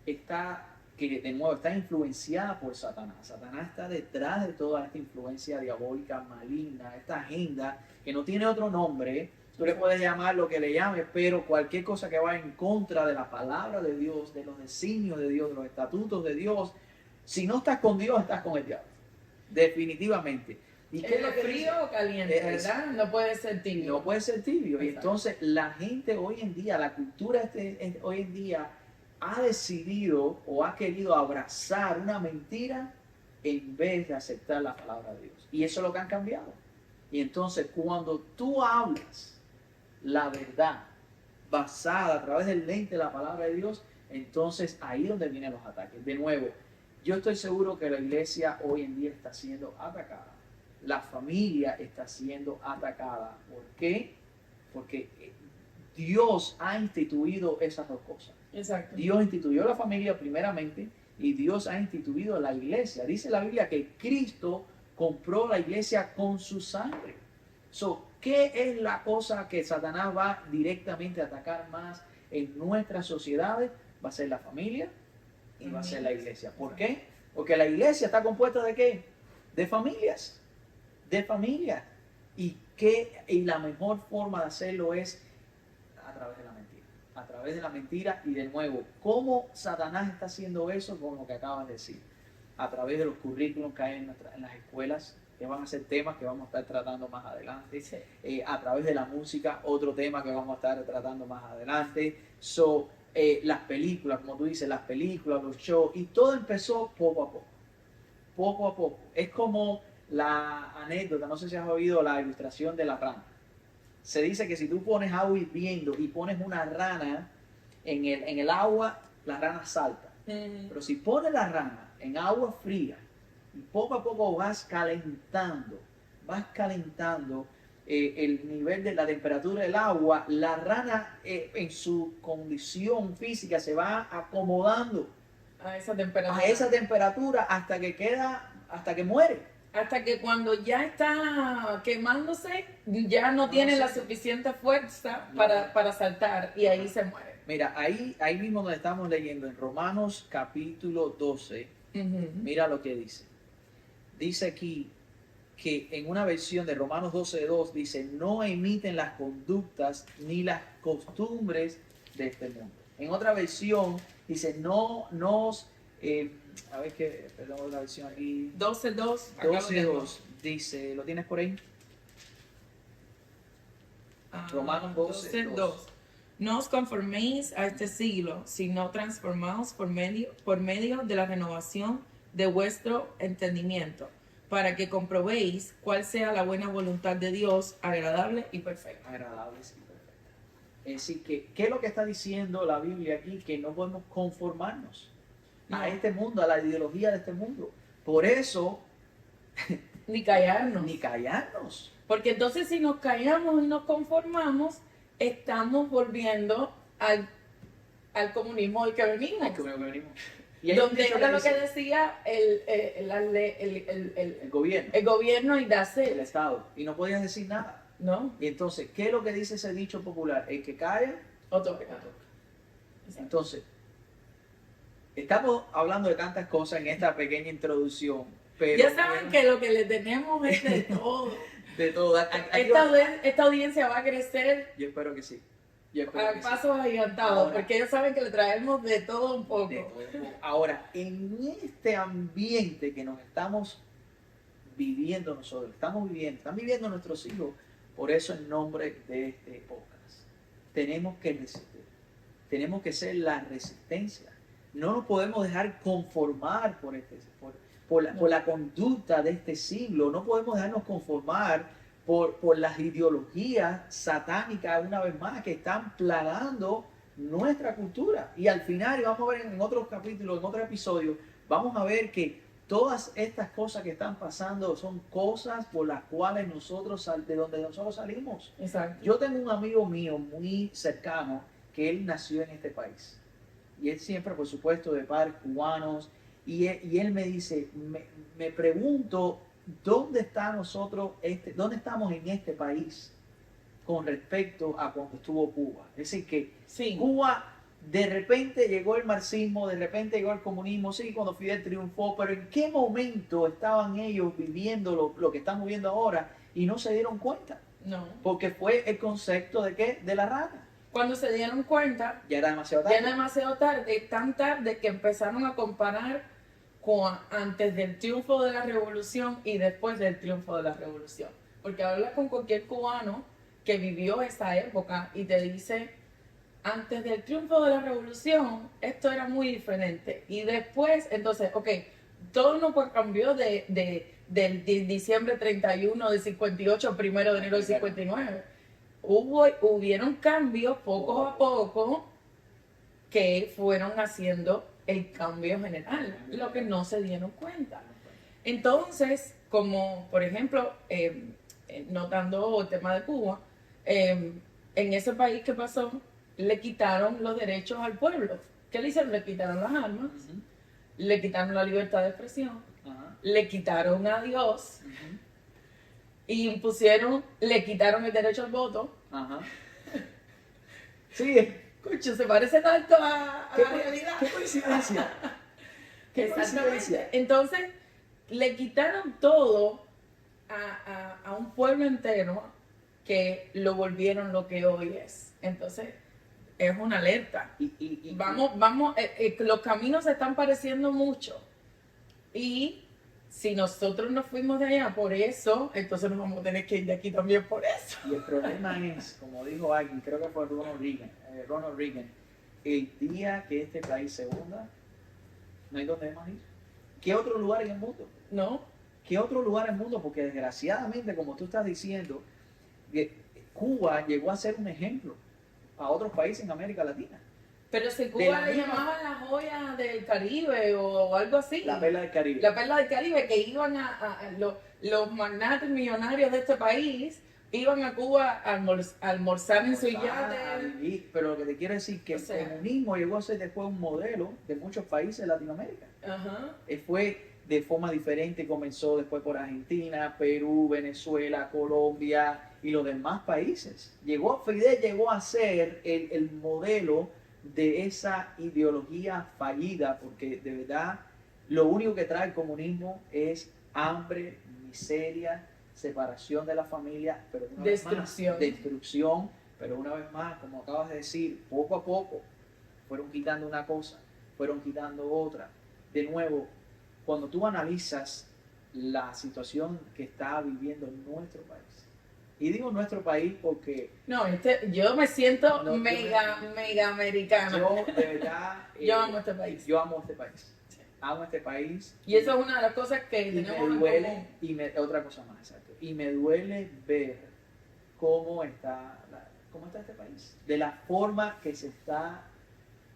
está, que de nuevo está influenciada por Satanás. Satanás está detrás de toda esta influencia diabólica, maligna, esta agenda que no tiene otro nombre. Tú le puedes llamar lo que le llames, pero cualquier cosa que va en contra de la palabra de Dios, de los designios de Dios, de los estatutos de Dios, si no estás con Dios, estás con el diablo. Definitivamente. ¿Y qué es lo frío o caliente, verdad? No puede ser tibio. No puede ser tibio. Exacto. Y entonces la gente hoy en día, la cultura hoy en día ha decidido o ha querido abrazar una mentira en vez de aceptar la palabra de Dios. Y eso es lo que han cambiado. Y entonces cuando tú hablas la verdad basada a través del lente de la palabra de Dios, entonces ahí es donde vienen los ataques. De nuevo, yo estoy seguro que la iglesia hoy en día está siendo atacada. La familia está siendo atacada. ¿Por qué? Porque Dios ha instituido esas dos cosas. Exacto. Dios instituyó la familia primeramente y Dios ha instituido la iglesia. Dice la Biblia que Cristo compró la iglesia con su sangre. ¿Qué es la cosa que Satanás va directamente a atacar más en nuestras sociedades? Va a ser la familia y va a ser la iglesia. ¿Por qué? Porque la iglesia está compuesta ¿de qué? De familias. De familias. Y la mejor forma de hacerlo es a través de la mentira. A través de la mentira y de nuevo, ¿cómo Satanás está haciendo eso? Con lo que acabas de decir. A través de los currículums que hay en las escuelas, que van a ser temas que vamos a estar tratando más adelante. Sí. A través de la música, otro tema que vamos a estar tratando más adelante. Las películas, como tú dices, las películas, los shows, y todo empezó poco a poco. Poco a poco. Es como la anécdota, no sé si has oído la ilustración de la rana. se dice que si tú pones agua hirviendo y pones una rana en el agua, la rana salta. Pero si pones la rana en agua fría y poco a poco vas calentando el nivel de la temperatura del agua, la rana en su condición física se va acomodando A esa temperatura. a esa temperatura hasta que muere. Hasta que cuando ya está quemándose, ya no No, tiene sí. la suficiente fuerza No. para saltar y ahí se muere. Mira, ahí mismo donde estamos leyendo, en Romanos capítulo 12, Ujú. mira lo que dice. Dice aquí que en una versión de Romanos 12:2 dice, no imiten las conductas ni las costumbres de este mundo. En otra versión dice, a ver qué, perdón, otra versión aquí. 12:2. acá lo tengo. 12:2 dice, ¿lo tienes por ahí? Ah, Romanos 12:2. 12:2. No os conforméis a este siglo, sino transformaos por medio de la renovación de vuestro entendimiento, para que comprobéis cuál sea la buena voluntad de Dios, agradable y perfecta. Agradables y perfectas. Es decir, que, ¿qué es lo que está diciendo la Biblia aquí? Que no podemos conformarnos No. a este mundo, a la ideología de este mundo. Por eso, Ni callarnos. ni callarnos. Porque entonces si nos callamos y nos conformamos, estamos volviendo al comunismo del que venimos. Que venimos. Y hay un Donde dicho era lo que dice, decía el gobierno, el gobierno y el darse, Estado, y no podías decir nada. ¿no? Y entonces, ¿qué es lo que dice ese dicho popular? El que calla, Otro pecado. Exacto. entonces, estamos hablando de tantas cosas en esta pequeña introducción, pero Ya saben que lo que le tenemos es de todo. de todo. Esta audiencia va a crecer Yo espero que sí. Yo espero a que sí. pasos agigantados, Ahora. porque ellos saben que le traemos de todo un poco. De todo. Ahora, en este ambiente que nos estamos viviendo nosotros, están viviendo nuestros hijos, por eso en nombre de este podcast, tenemos que resistir, tenemos que ser la resistencia. No nos podemos dejar conformar por la conducta de este siglo, no podemos dejarnos conformar por las ideologías satánicas, una vez más, que están plagando nuestra cultura. Y al final, y vamos a ver en otros capítulos, en otros episodios, vamos a ver que todas estas cosas que están pasando son cosas por las cuales de donde nosotros salimos. Exacto. Yo tengo un amigo mío muy cercano que él nació en este país. Y él siempre, por supuesto, de padres cubanos. Y él me dice, me pregunto, ¿dónde estamos en este país con respecto a cuando estuvo Cuba? Es decir, que Sí. Cuba, de repente llegó el marxismo, de repente llegó el comunismo, sí, cuando Fidel triunfó, pero ¿en qué momento estaban ellos viviendo lo que estamos viendo ahora y no se dieron cuenta? No. Porque fue el concepto de ¿qué? De la rana. Cuando se dieron cuenta, Ya era demasiado ya tarde. era demasiado tarde, tan tarde que empezaron a comparar con antes del triunfo de la revolución y después del triunfo de la revolución. Porque habla con cualquier cubano que vivió esa época y te dice, antes del triunfo de la revolución, esto era muy diferente. Y después, entonces, ok, todo no cambió del diciembre 31 del 58, 1 de enero del 59. Hubieron cambios poco a poco que fueron haciendo el cambio general, lo que no se dieron cuenta. Entonces, como por ejemplo, notando el tema de Cuba, en ese país que pasó, le quitaron los derechos al pueblo. ¿Qué le hicieron? Le quitaron las armas, Ujú. le quitaron la libertad de expresión, Ajá. le quitaron a Dios Ujú. y le quitaron el derecho al voto. Ajá. Sí, Escucho, se parece tanto a la realidad. ¿Qué coincidencia? ¿Qué Exactamente. coincidencia? Entonces, le quitaron todo a un pueblo entero que lo volvieron lo que hoy es. Entonces, es una alerta. Vamos, los caminos se están pareciendo mucho. Y si nosotros nos fuimos de allá por eso, entonces nos vamos a tener que ir de aquí también por eso. Y el problema es, como dijo alguien, creo que fue Ronald Reagan, el día que este país se hunda, no hay dónde más ir. ¿Qué otro lugar en el mundo? ¿No? ¿Qué otro lugar en el mundo? Porque desgraciadamente, como tú estás diciendo, Cuba llegó a ser un ejemplo a otros países en América Latina. Pero si De Cuba la le misma- llamaban la joya del Caribe o algo así. La perla del Caribe. La perla del Caribe, que iban los magnates millonarios de este país, iban a Cuba a almorzar en su yate. Pero lo que te quiero decir es que O sea, el comunismo llegó a ser después un modelo de muchos países de Latinoamérica. ajá. Fue de forma diferente, comenzó después por Argentina, Perú, Venezuela, Colombia y los demás países. Fidel llegó a ser el modelo de esa ideología fallida, porque de verdad lo único que trae el comunismo es hambre, miseria, separación de la familia, pero una vez más, destrucción, pero una vez más, como acabas de decir, poco a poco fueron quitando una cosa, fueron quitando otra. De nuevo, cuando tú analizas la situación que está viviendo nuestro país, y digo nuestro país porque No, yo me siento No, mega americana. yo de verdad Yo amo este país. yo amo este país. Amo este país. Y eso es una de las cosas que Y tenemos me en duele, común. otra cosa más, exacto. Y me duele ver cómo está este país, de la forma que se está,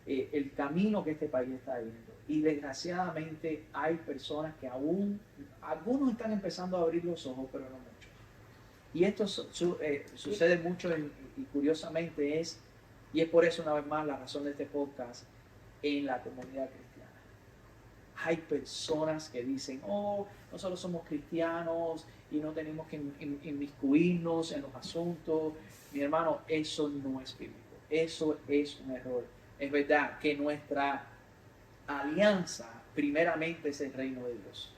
el camino que este país está yendo. Y desgraciadamente hay personas que aún, algunos están empezando a abrir los ojos, pero no muchos. Y esto sucede mucho y curiosamente y es por eso una vez más la razón de este podcast, en la comunidad cristiana. Hay personas que dicen, nosotros somos cristianos y no tenemos que inmiscuirnos en los asuntos. Mi hermano, eso no es bíblico. Eso es un error. Es verdad que nuestra alianza primeramente es el reino de Dios.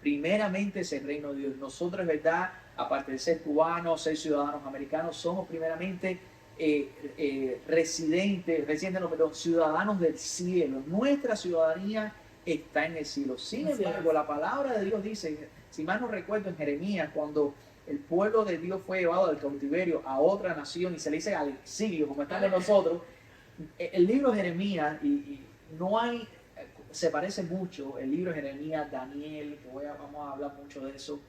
Primeramente es el reino de Dios. Nosotros, es verdad, aparte de ser cubanos, ser ciudadanos americanos, somos primeramente ciudadanos del cielo. Nuestra ciudadanía está en el cielo. Sin embargo, la palabra de Dios dice, si mal no recuerdo, en Jeremías, cuando el pueblo de Dios fue llevado del cautiverio a otra nación y se le dice al exilio, como estamos nosotros, el libro de Jeremías, y no hay, se parece mucho, el libro de Jeremías, Daniel, que vamos a hablar mucho de eso,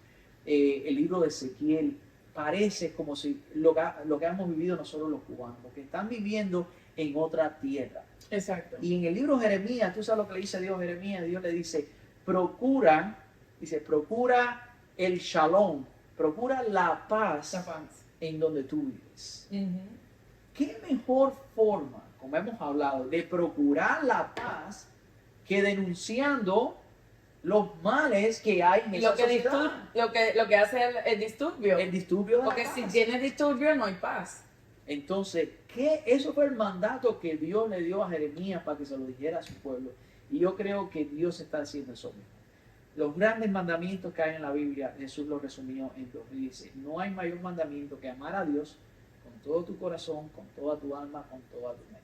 el libro de Ezequiel, parece como si lo que hemos vivido nosotros los cubanos, porque están viviendo en otra tierra. Exacto. Y en el libro de Jeremías, tú sabes lo que le dice Dios a Jeremías, Dios le dice, procura el shalom, procura la paz en donde tú vives. ¿Qué mejor forma, como hemos hablado, de procurar la paz que denunciando los males que hay en esa sociedad? Lo que hace el disturbio. El disturbio de Porque la si paz. tienes disturbio no hay paz. Entonces, eso fue el mandato que Dios le dio a Jeremías para que se lo dijera a su pueblo. Y yo creo que Dios está haciendo eso mismo. Los grandes mandamientos que hay en la Biblia, Jesús los resumió en dos. Y dice, no hay mayor mandamiento que amar a Dios con todo tu corazón, con toda tu alma, con toda tu mente.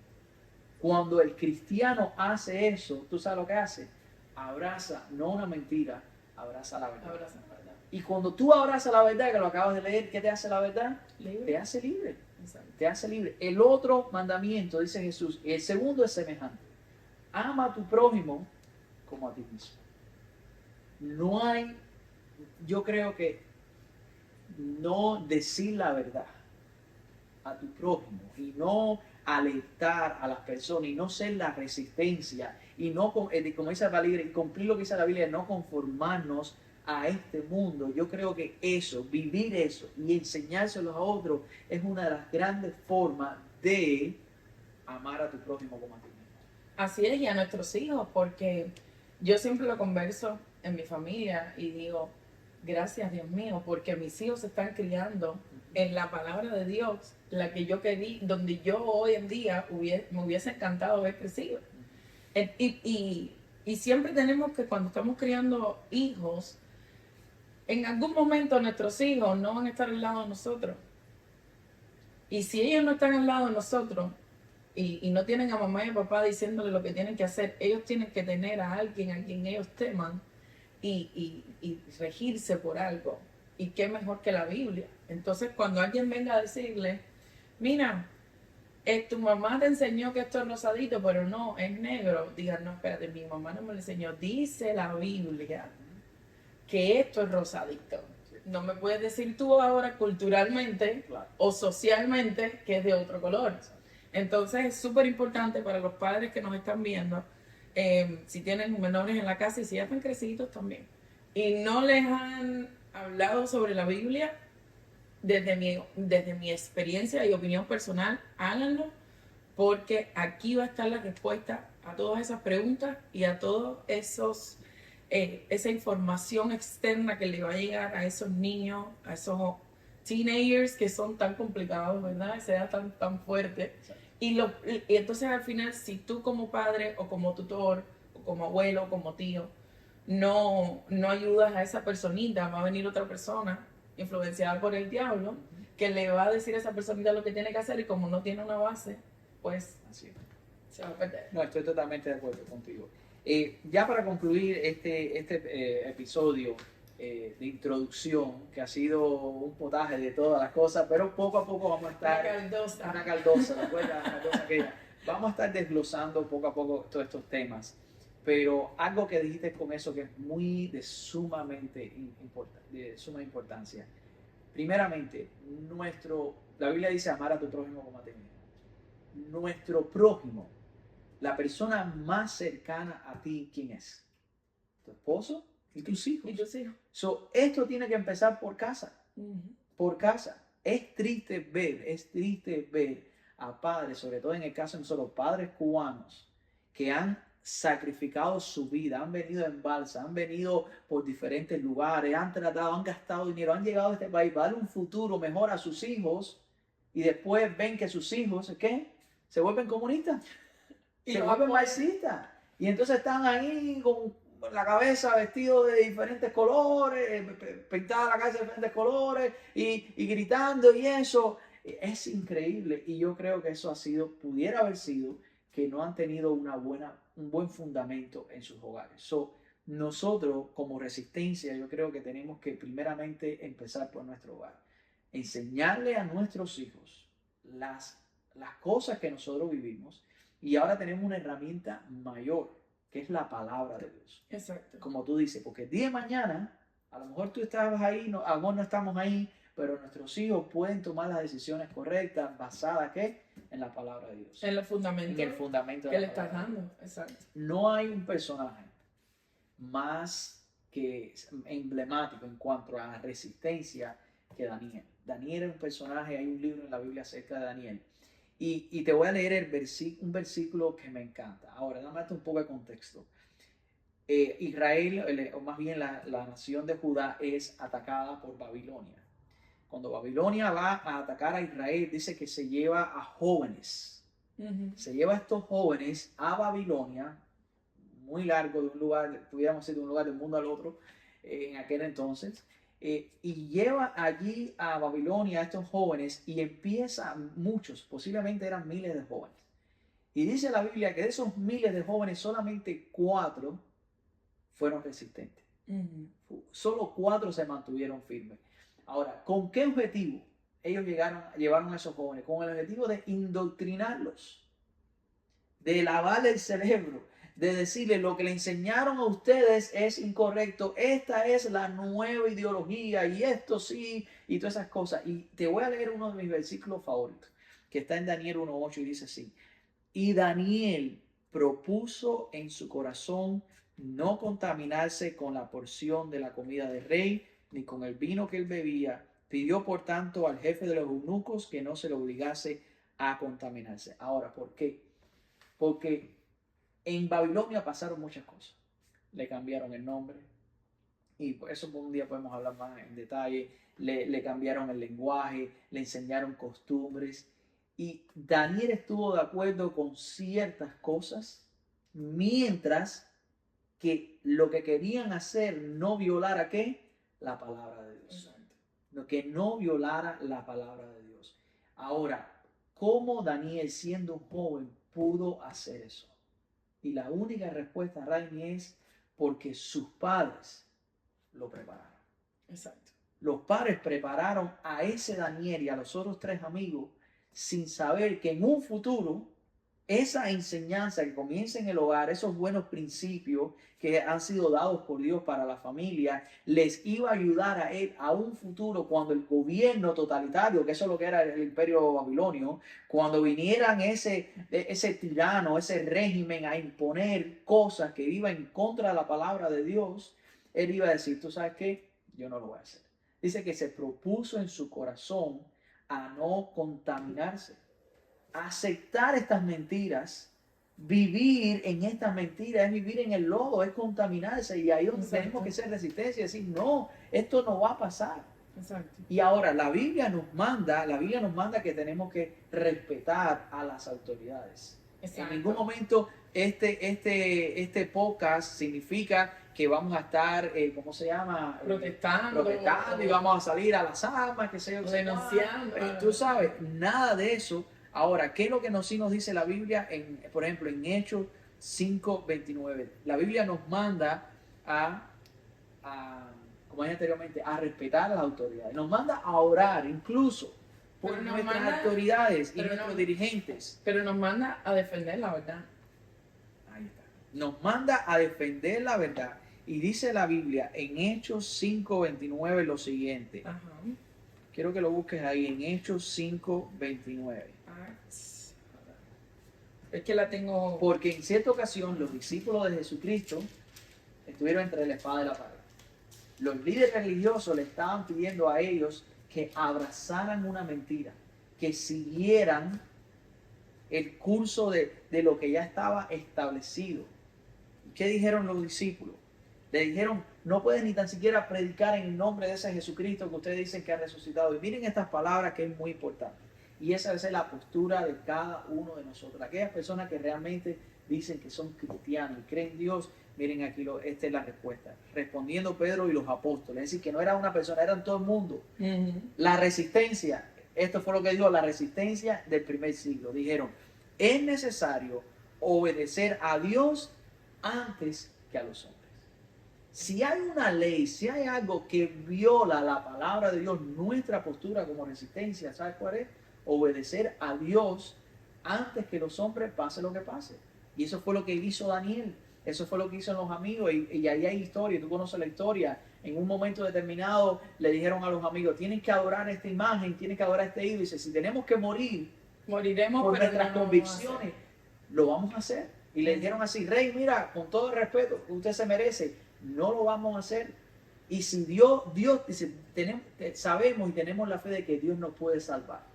Cuando el cristiano hace eso, ¿tú sabes lo que hace? Abraza, no una mentira, abraza la verdad. Abraza la verdad. Y cuando tú abrazas la verdad, que lo acabas de leer, ¿qué te hace la verdad? Libre. Te hace libre. Exacto. Te hace libre. El otro mandamiento, dice Jesús, el segundo es semejante. Ama a tu prójimo como a ti mismo. No hay, yo creo que no decir la verdad a tu prójimo y no alertar a las personas y no ser la resistencia y no, como dice la Biblia, y cumplir lo que dice la Biblia, no conformarnos a este mundo. Yo creo que eso, vivir eso y enseñárselo a otros es una de las grandes formas de amar a tu prójimo como a ti mismo. Así es, y a nuestros hijos, porque yo siempre lo converso en mi familia y digo, gracias Dios mío, porque mis hijos se están criando en la palabra de Dios, la que yo quería, donde yo hoy en día me hubiese encantado haber crecido. Y siempre tenemos que, cuando estamos criando hijos, en algún momento nuestros hijos no van a estar al lado de nosotros. Y si ellos no están al lado de nosotros y no tienen a mamá y a papá diciéndole lo que tienen que hacer, ellos tienen que tener a alguien a quien ellos teman y regirse por algo. Y qué mejor que la Biblia. Entonces, cuando alguien venga a decirle, mira, tu mamá te enseñó que esto es rosadito, pero no, es negro. Digan, no, espérate, mi mamá no me lo enseñó. Dice la Biblia que esto es rosadito. no me puedes decir tú ahora culturalmente Claro. o socialmente que es de otro color. Entonces es súper importante para los padres que nos están viendo, si tienen menores en la casa y si ya están crecidos también, y no les han hablado sobre la Biblia, desde mi experiencia y opinión personal, háganlo, porque aquí va a estar la respuesta a todas esas preguntas y a todos esos esa información externa que le va a llegar a esos niños, a esos teenagers que son tan complicados, ¿verdad? Esa edad tan fuerte. Y entonces al final, si tú como padre o como tutor, o como abuelo, o como tío, no ayudas a esa personita, va a venir otra persona influenciada por el diablo que le va a decir a esa personita lo que tiene que hacer y como no tiene una base, pues Así es. se va a perder. No, estoy totalmente de acuerdo contigo. Ya para concluir este episodio de introducción, que ha sido un potaje de todas las cosas, pero poco a poco vamos a estar... Una caldosa, ¿te acuerdas? La caldosa aquella. Vamos a estar desglosando poco a poco todos estos temas. Pero algo que dijiste con eso que es muy de suma importancia. Primeramente, la Biblia dice amar a tu prójimo como a ti mismo. Nuestro prójimo, la persona más cercana a ti, ¿quién es? Tu esposo y tus hijos. Y tus hijos. Esto tiene que empezar por casa. Uh-huh. Por casa. Es triste ver a padres, sobre todo en el caso de nosotros, padres cubanos, que han sacrificado su vida, han venido en balsa, han venido por diferentes lugares, han gastado dinero, han llegado a este país para darle un futuro mejor a sus hijos y después ven que sus hijos, ¿qué? Se vuelven comunistas, se vuelven marxistas y entonces están ahí con la cabeza vestido de diferentes colores, pintada la cabeza de diferentes colores y gritando y eso. Es increíble y yo creo que eso pudiera haber sido que no han tenido un buen fundamento en sus hogares. Nosotros como Resistencia yo creo que tenemos que primeramente empezar por nuestro hogar. Enseñarle a nuestros hijos las cosas que nosotros vivimos y ahora tenemos una herramienta mayor que es la palabra de Dios. Exacto. Como tú dices, porque el día de mañana, a lo mejor tú estabas ahí, a lo mejor no estamos ahí, pero nuestros hijos pueden tomar las decisiones correctas basadas ¿qué? En la palabra de Dios. En los fundamentos. En el fundamento que le estás dando. Exacto. No hay un personaje más que emblemático en cuanto a resistencia que Daniel. Daniel es un personaje, hay un libro en la Biblia acerca de Daniel. Y te voy a leer un versículo que me encanta. Ahora, dame un poco de contexto. Israel, o más bien la nación de Judá, es atacada por Babilonia. Cuando Babilonia va a atacar a Israel, dice que se lleva a jóvenes. Uh-huh. Se lleva a estos jóvenes a Babilonia, muy largo de un lugar, pudiéramos decir de un lugar del mundo al otro, en aquel entonces. Y lleva allí a Babilonia a estos jóvenes y empieza muchos, posiblemente eran miles de jóvenes. Y dice la Biblia que de esos miles de jóvenes solamente 4 fueron resistentes. Uh-huh. Solo 4 se mantuvieron firmes. Ahora, ¿con qué objetivo ellos llevaron a esos jóvenes? Con el objetivo de indoctrinarlos, de lavarle el cerebro, de decirles lo que le enseñaron a ustedes es incorrecto, esta es la nueva ideología y esto sí, y todas esas cosas. Y te voy a leer uno de mis versículos favoritos, que está en Daniel 1:8 y dice así: y Daniel propuso en su corazón no contaminarse con la porción de la comida del rey, ni con el vino que él bebía. Pidió por tanto al jefe de los eunucos que no se le obligase a contaminarse. Ahora, ¿por qué? Porque en Babilonia pasaron muchas cosas. Le cambiaron el nombre, y por eso un día podemos hablar más en detalle. Le cambiaron el lenguaje, le enseñaron costumbres. Y Daniel estuvo de acuerdo con ciertas cosas, mientras que lo que querían hacer no violara ¿qué? La palabra de Dios. Exacto. Lo que no violara la palabra de Dios. Ahora, ¿cómo Daniel, siendo un joven, pudo hacer eso? Y la única respuesta, Raimi, es porque sus padres lo prepararon. Exacto. Los padres prepararon a ese Daniel y a los otros 3 amigos sin saber que en un futuro esa enseñanza que comienza en el hogar, esos buenos principios que han sido dados por Dios para la familia, les iba a ayudar a él a un futuro cuando el gobierno totalitario, que eso es lo que era el imperio babilonio, cuando vinieran ese tirano, ese régimen a imponer cosas que iban en contra de la palabra de Dios, él iba a decir, ¿tú sabes qué? Yo no lo voy a hacer. Dice que se propuso en su corazón a no contaminarse, aceptar estas mentiras, vivir en estas mentiras, es vivir en el lodo, es contaminarse, y ahí es donde tenemos que ser resistencia y decir, no, esto no va a pasar. Exacto. Y ahora la Biblia nos manda que tenemos que respetar a las autoridades. Exacto. En ningún momento este podcast significa que vamos a estar, ¿cómo se llama? Protestando y vamos a salir a las armas, que sea, denunciando. Tú sabes, nada de eso. Ahora, ¿qué es lo que sí nos dice la Biblia? Por ejemplo, en Hechos 5:29. La Biblia nos manda como dije anteriormente, a respetar a las autoridades. Nos manda a orar incluso por nuestras autoridades y nuestros dirigentes. Pero nos manda a defender la verdad. Ahí está. Nos manda a defender la verdad. Y dice la Biblia en Hechos 5:29 lo siguiente. Ajá. Quiero que lo busques ahí en Hechos 5:29. Es que la tengo. Porque en cierta ocasión los discípulos de Jesucristo estuvieron entre la espada y la pared. Los líderes religiosos le estaban pidiendo a ellos que abrazaran una mentira, que siguieran el curso de lo que ya estaba establecido. ¿Qué dijeron los discípulos? Le dijeron, no puedes ni tan siquiera predicar en el nombre de ese Jesucristo que ustedes dicen que ha resucitado. Y miren estas palabras que es muy importante. Y esa es la postura de cada uno de nosotros. Aquellas personas que realmente dicen que son cristianos y creen en Dios, miren aquí, esta es la respuesta. Respondiendo Pedro y los apóstoles, es decir, que no era una persona, eran todo el mundo. Uh-huh. La resistencia, esto fue lo que dijo la resistencia del primer siglo. Dijeron, es necesario obedecer a Dios antes que a los hombres. Si hay una ley, si hay algo que viola la palabra de Dios, nuestra postura como resistencia, ¿sabes cuál es? Obedecer a Dios antes que los hombres, pase lo que pase. Y eso fue lo que hizo Daniel, eso fue lo que hizo los amigos, y ahí hay historia, tú conoces la historia. En un momento determinado le dijeron a los amigos, tienen que adorar esta imagen, tienen que adorar este ídolo. Dice, si tenemos que morir, moriremos por pero nuestras convicciones, lo vamos a hacer. Y le dijeron así, rey, mira, con todo el respeto que usted se merece, no lo vamos a hacer. Y si Dios dice, sabemos y tenemos la fe de que Dios nos puede salvar.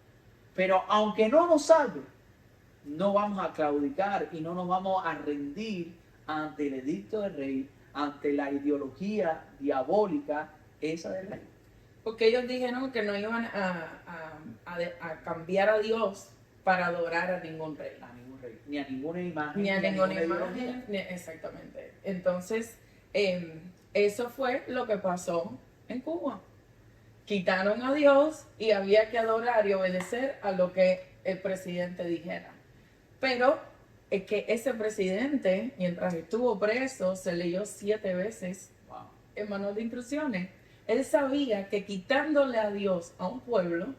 Pero aunque no nos salve, no vamos a claudicar y no nos vamos a rendir ante el edicto del rey, ante la ideología diabólica esa del rey. Porque ellos dijeron que no iban a cambiar a Dios para adorar a ningún rey. A ningún rey, ni a ninguna imagen. Ni a ninguna imagen, exactamente. Entonces, eso fue lo que pasó en Cuba. Quitaron a Dios y había que adorar y obedecer a lo que el presidente dijera. Pero es que ese presidente, mientras estuvo preso, se leyó 7 veces el manual de instrucciones. Él sabía que quitándole a Dios a un pueblo,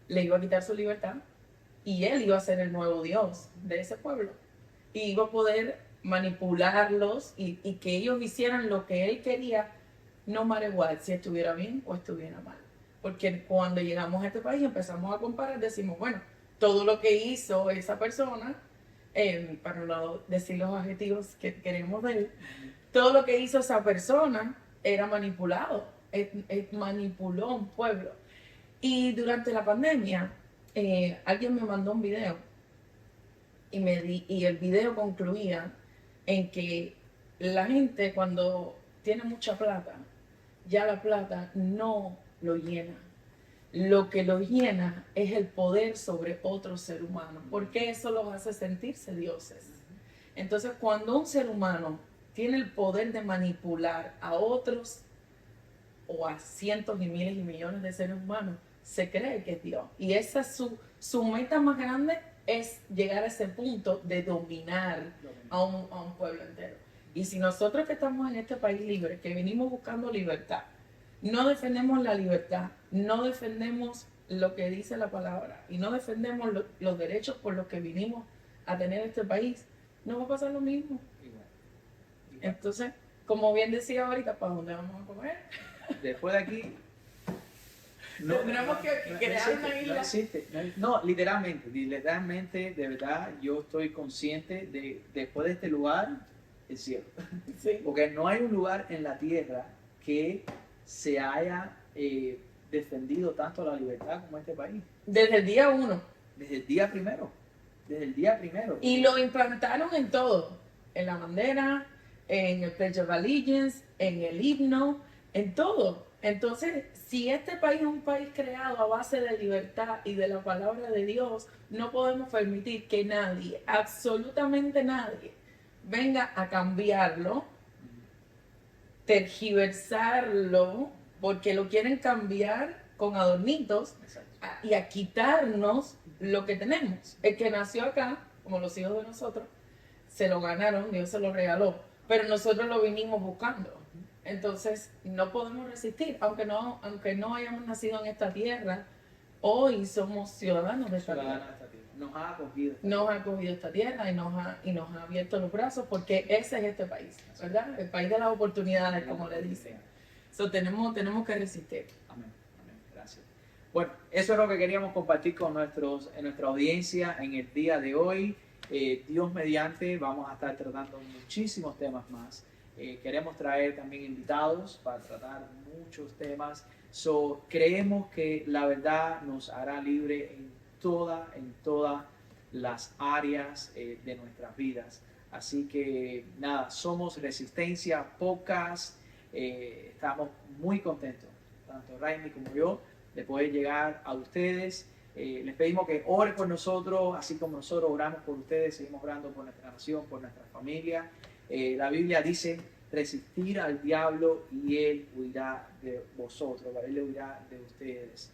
le iba a quitar su libertad y él iba a ser el nuevo Dios de ese pueblo. Y iba a poder manipularlos y que ellos hicieran lo que él quería, no matter what, si estuviera bien o estuviera mal. Porque cuando llegamos a este país empezamos a comparar, decimos, bueno, todo lo que hizo esa persona, para no decir los adjetivos que queremos de él, todo lo que hizo esa persona era manipulado, manipuló a un pueblo. Y durante la pandemia, alguien me mandó un video y el video concluía en que la gente cuando tiene mucha plata, ya la plata no lo llena. Lo que lo llena es el poder sobre otro ser humano, porque eso los hace sentirse dioses. Entonces, cuando un ser humano tiene el poder de manipular a otros o a cientos y miles y millones de seres humanos, se cree que es Dios. Y esa es su meta más grande, es llegar a ese punto de dominar a un pueblo entero. Y si nosotros que estamos en este país libre, que venimos buscando libertad, no defendemos la libertad, no defendemos lo que dice la palabra y no defendemos los derechos por los que vinimos a tener este país, no va a pasar lo mismo. Igual. Entonces, como bien decía ahorita, ¿para dónde vamos a comer? Después de aquí, Tendremos que crear existe, una isla. No existe. No, literalmente, de verdad, yo estoy consciente de, después de este lugar, el cielo. Sí. Porque no hay un lugar en la tierra que se haya defendido tanto la libertad como este país. Desde el día 1. Desde el día primero. Desde el día primero. Y lo implantaron en todo. En la bandera, en el Pledge of Allegiance, en el himno, en todo. Entonces, si este país es un país creado a base de libertad y de la palabra de Dios, no podemos permitir que nadie, absolutamente nadie, venga a cambiarlo, tergiversarlo, porque lo quieren cambiar con adornitos y a quitarnos lo que tenemos. El que nació acá, como los hijos de nosotros, se lo ganaron, Dios se lo regaló, pero nosotros lo vinimos buscando. Entonces no podemos resistir, aunque no hayamos nacido en esta tierra, hoy somos ciudadanos de esta tierra. Nos ha acogido. Nos ha acogido esta tierra y nos ha abierto los brazos, porque ese es este país, ¿verdad? El país de las oportunidades, como le dicen. So, tenemos que resistir. Amén. Gracias. Bueno, eso es lo que queríamos compartir con nuestra audiencia en el día de hoy. Dios mediante, vamos a estar tratando muchísimos temas más. Queremos traer también invitados para tratar muchos temas. Creemos que la verdad nos hará libre en todas las áreas de nuestras vidas. Así que nada, somos Resistencia Podcast. Estamos muy contentos, tanto Raimi como yo, de poder llegar a ustedes. Les pedimos que oren por nosotros, así como nosotros oramos por ustedes, seguimos orando por nuestra nación, por nuestra familia. La Biblia dice, resistir al diablo y él huirá de vosotros, él huirá de ustedes.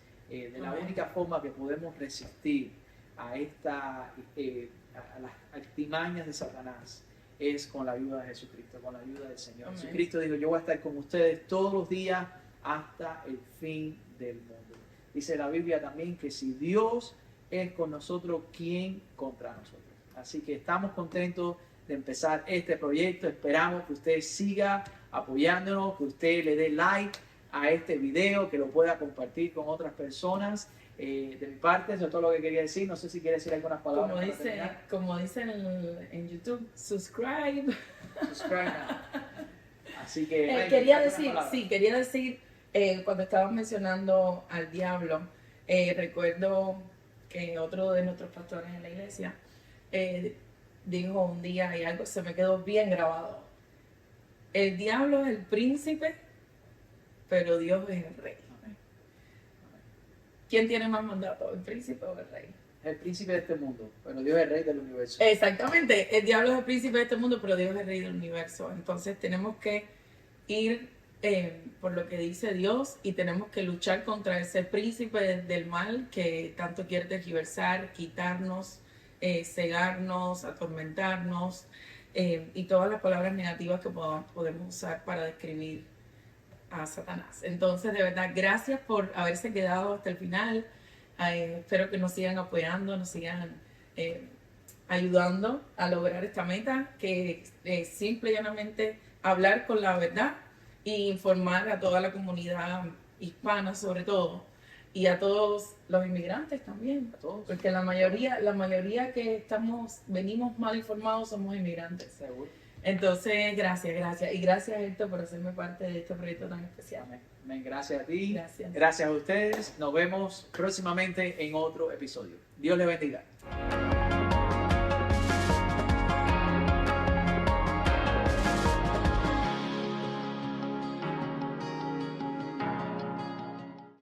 La única forma que podemos resistir a las artimañas de Satanás es con la ayuda de Jesucristo, con la ayuda del Señor. Amén. Jesucristo dijo, yo voy a estar con ustedes todos los días hasta el fin del mundo. Dice la Biblia también que si Dios es con nosotros, ¿quién contra nosotros? Así que estamos contentos de empezar este proyecto. Esperamos que usted siga apoyándonos, que usted le dé like a este video, que lo pueda compartir con otras personas. De mi parte, eso es todo lo que quería decir. No sé si quiere decir algunas palabras. Como dicen en YouTube, subscribe. Subscribe now. Así que quería decir, cuando estabas mencionando al diablo, recuerdo que otro de nuestros pastores en la iglesia dijo un día, y algo se me quedó bien grabado: el diablo es el príncipe, pero Dios es el rey. Amén. ¿Quién tiene más mandato, el príncipe o el rey? El príncipe de este mundo, pero Dios es el rey del universo. Exactamente, el diablo es el príncipe de este mundo, pero Dios es el rey del universo. Entonces tenemos que ir por lo que dice Dios, y tenemos que luchar contra ese príncipe del mal que tanto quiere tergiversar, quitarnos, cegarnos, atormentarnos, y todas las palabras negativas que podemos usar para describir a Satanás. Entonces, de verdad, gracias por haberse quedado hasta el final. Espero que nos sigan apoyando, nos sigan ayudando a lograr esta meta, que es simple y llanamente hablar con la verdad e informar a toda la comunidad hispana, sobre todo, y a todos los inmigrantes también, A todos. porque la mayoría que venimos mal informados somos inmigrantes. Seguro. Entonces, gracias. Y gracias, Héctor, por hacerme parte de este proyecto tan especial. Amén. Gracias a ti. Gracias. Gracias a ustedes. Nos vemos próximamente en otro episodio. Dios les bendiga.